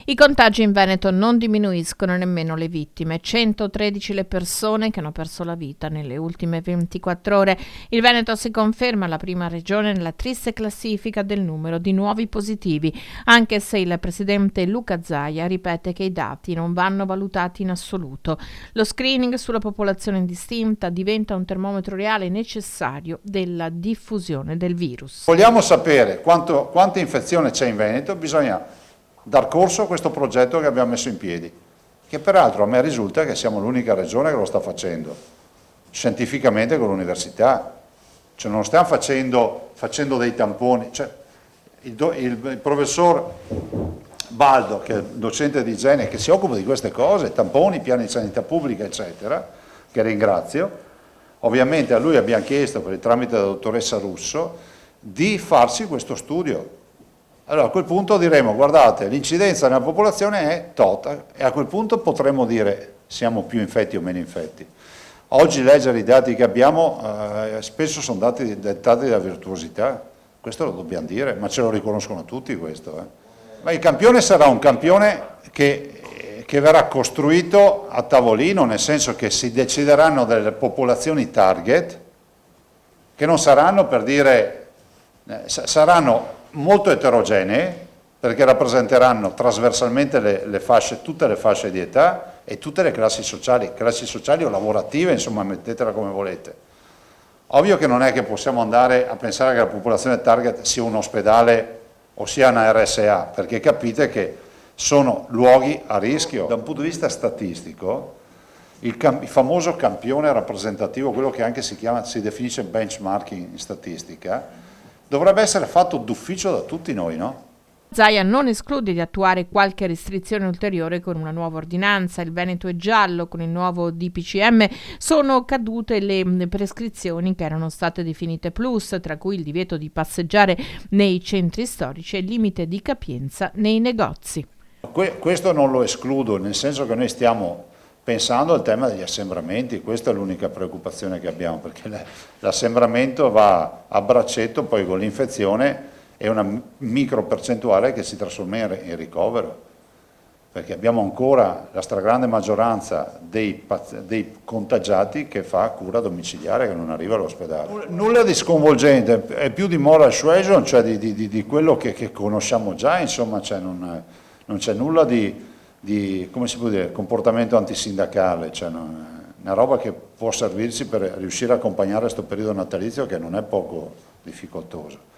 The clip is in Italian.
I contagi in Veneto non diminuiscono, nemmeno le vittime. 113 le persone che hanno perso la vita nelle ultime 24 ore. Il Veneto si conferma la prima regione nella triste classifica del numero di nuovi positivi, anche se il presidente Luca Zaia ripete che i dati non vanno valutati in assoluto. Lo screening sulla popolazione indistinta diventa un termometro reale necessario della diffusione del virus. Vogliamo sapere quanta infezione c'è in Veneto, bisogna dar corso a questo progetto che abbiamo messo in piedi, che peraltro a me risulta che siamo l'unica regione che lo sta facendo, scientificamente con l'università, cioè non stiamo facendo dei tamponi, cioè il professor Baldo, che è docente di igiene, che si occupa di queste cose, tamponi, piani di sanità pubblica, eccetera, che ringrazio, ovviamente a lui abbiamo chiesto per il tramite della dottoressa Russo di farsi questo studio. Allora a quel punto diremo, guardate, l'incidenza nella popolazione è tot, e a quel punto potremo dire siamo più infetti o meno infetti. Oggi leggere i dati che abbiamo spesso sono dati dettati da virtuosità, questo lo dobbiamo dire, ma ce lo riconoscono tutti questo. Ma il campione sarà un campione che verrà costruito a tavolino, nel senso che si decideranno delle popolazioni target, che non saranno, per dire, saranno molto eterogenee, perché rappresenteranno trasversalmente tutte le fasce di età e tutte le classi sociali o lavorative, insomma mettetela come volete. Ovvio che non è che possiamo andare a pensare che la popolazione target sia un ospedale o sia una RSA, perché capite che sono luoghi a rischio. Da un punto di vista statistico, il famoso campione rappresentativo, quello che anche si definisce benchmarking in statistica, dovrebbe essere fatto d'ufficio da tutti noi, no? Zaia non esclude di attuare qualche restrizione ulteriore con una nuova ordinanza. Il Veneto è giallo, con il nuovo DPCM sono cadute le prescrizioni che erano state definite plus, tra cui il divieto di passeggiare nei centri storici e il limite di capienza nei negozi. Questo non lo escludo, nel senso che noi stiamo pensando al tema degli assembramenti, questa è l'unica preoccupazione che abbiamo, perché l'assembramento va a braccetto poi con l'infezione e una micro percentuale che si trasforma in ricovero, perché abbiamo ancora la stragrande maggioranza dei contagiati che fa cura domiciliare, che non arriva all'ospedale. Nulla di sconvolgente, è più di moral suasion, cioè di quello che conosciamo già, insomma, cioè non c'è nulla di, come si può dire, comportamento antisindacale, cioè una roba che può servirci per riuscire a accompagnare questo periodo natalizio che non è poco difficoltoso.